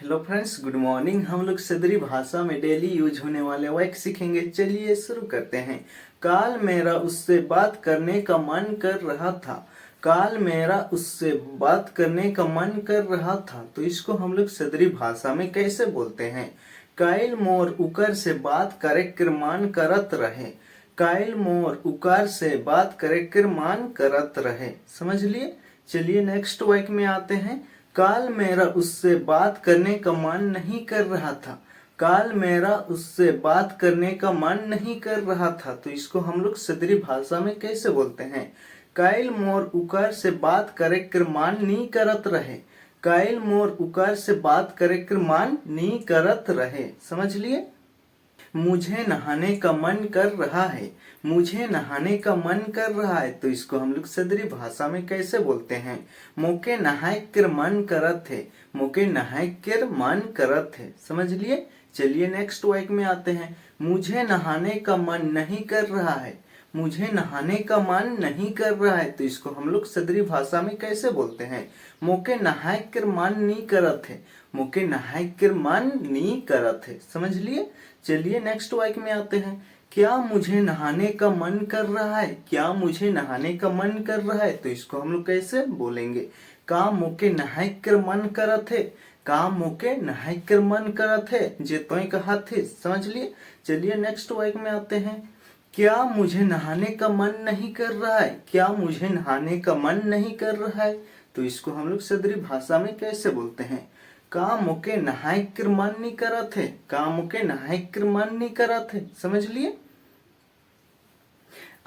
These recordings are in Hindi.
Hello friends, good morning. हम लोग सदरी भाषा में डेली यूज होने वाले वाक्य सीखेंगे। चलिए शुरू करते हैं। काल मेरा उससे बात करने का मन कर रहा था। काल मेरा उससे बात करने का मन कर रहा था, तो इसको हम लोग सदरी भाषा में कैसे बोलते हैं? काइल मोर उकर से बात करे कर मान करत रहे। काइल मोर उकार से बात करे कर मान करत रहे। समझ लिए? चलिए नेक्स्ट वाक्य में आते हैं। काल मेरा उससे बात करने का मन नहीं कर रहा था। काल मेरा उससे बात करने का मन नहीं कर रहा था, तो इसको हम लोग सदरी भाषा में कैसे बोलते हैं? काइल मोर उकार से बात करे कर मान नहीं करत रहे। काइल मोर उकार से बात करे कर मान नहीं करत रहे। समझ लिए? मुझे नहाने का मन कर रहा है। मुझे नहाने का मन कर रहा है, तो इसको हम लोग सदरी भाषा में कैसे बोलते हैं? मोके नहाए कर मन करत है। मोके नहाए कर मन करत है। समझ लिए? चलिए नेक्स्ट वाक्य में आते हैं। मुझे नहाने का मन नहीं कर रहा है। मुझे नहाने का मन नहीं कर रहा है, तो इसको हम लोग सदरी भाषा में कैसे बोलते हैं? मोके नहाए कर मन नहीं करत है। मोके नहाए कर मन नहीं करत है। समझ लिए? चलिए नेक्स्ट वाक्य में आते हैं। क्या मुझे नहाने का मन कर रहा है? क्या मुझे नहाने का मन कर रहा है, तो इसको हम लोग कैसे बोलेंगे? का मोके नहाए कर मन करत है। का मोके नहाए कर मन करत है, जे तोय कहा थे। समझ लिए? चलिए नेक्स्ट वाक्य में आते हैं। क्या मुझे नहाने का मन नहीं कर रहा है? क्या मुझे नहाने का मन नहीं कर रहा है, तो इसको हम लोग सदरी भाषा में कैसे बोलते हैं? का मोके नहाए कर मन नहीं करत है। का मोके नहाए कर मन नहीं करत है। समझ लिए?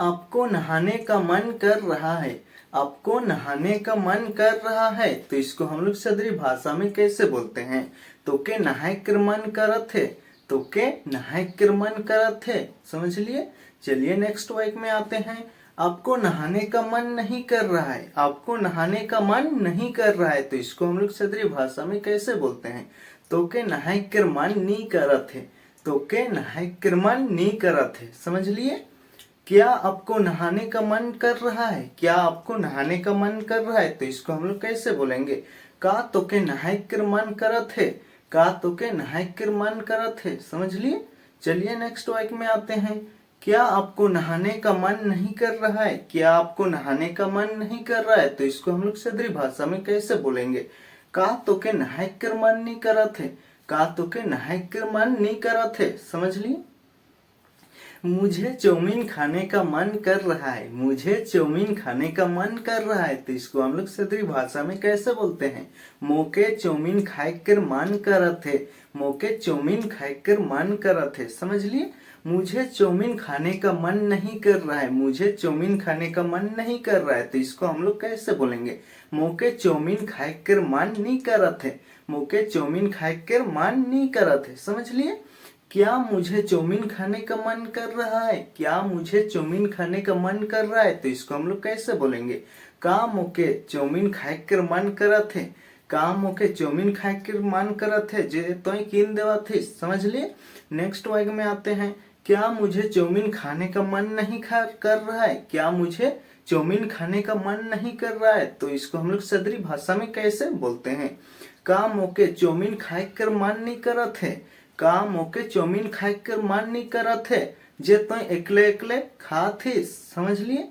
आपको नहाने का मन कर रहा है। आपको नहाने का मन कर रहा है, तो इसको हम लोग सदरी भाषा में कैसे बोलते हैं? तो के नहाए कर मन करत है। तो के नहाए कर मन करत है। समझ लिए? चलिए नेक्स्ट वाक्य में आते हैं। आपको नहाने का मन नहीं कर रहा है। आपको नहाने का मन नहीं कर रहा है, तो इसको हम लोग सदरी भाषा में कैसे बोलते हैं? तो के नहाए कर मन नहीं करत है। तो के नहाए कर मन नहीं करत है। समझ लिए? क्या आपको नहाने का मन कर रहा है? क्या आपको नहाने का मन कर रहा है, तो इसको हम लोग कैसे बोलेंगे? का तो के नहाए कर मन करत है। का तो के नहाए कर मन करत है। समझ लिए? चलिए नेक्स्ट वाक्य में आते हैं। क्या आपको नहाने का मन नहीं कर रहा है? क्या आपको नहाने का मन नहीं कर रहा है, तो इसको हम लोग सदरी भाषा में कैसे बोलेंगे? का तो के नहाए कर मन नहीं करत है। का तो के नहाए कर मन नहीं करत है। समझ लिए? मुझे चाउमीन खाने का मन कर रहा है। मुझे चाउमीन खाने का मन कर रहा है, तो इसको हम लोग सदरी भाषा में कैसे बोलते हैं? मोके चाउमीन खाए कर मन करत है। मोके चाउमीन खाए कर मन करत है। समझ लिए? मुझे चाउमीन खाने का मन नहीं कर रहा है। मुझे चाउमीन खाने का मन नहीं कर रहा है, तो इसको हम लोग कैसे बोलेंगे? मोके चाउमीन खाए कर मन नहीं करत है। मोके चाउमीन खाए कर मन नहीं करत है। समझ लिए? क्या मुझे चाउमीन खाने का मन कर रहा है? क्या मुझे चाउमीन खाने का मन कर रहा है, तो इसको हम लोग कैसे बोलेंगे? का मोके चाउमीन खाए कर मन करत है। का मोके चाउमीन खाए कर मन करत है, जे तोय कीन देवत है। समझ लिए? नेक्स्ट वाक्य में आते हैं। क्या मुझे चाउमीन खाने का मन नहीं कर रहा है? क्या मुझे चाउमीन खाने का मन नहीं कर रहा है, तो इसको हम लोग सदरी भाषा में कैसे बोलते हैं? का मोके चाउमीन खाए कर मन नहीं करत है। का मोके चाउमीन खाए कर मन नहीं करत है, जे तोय एकले एकले खात हिस। समझ लिए?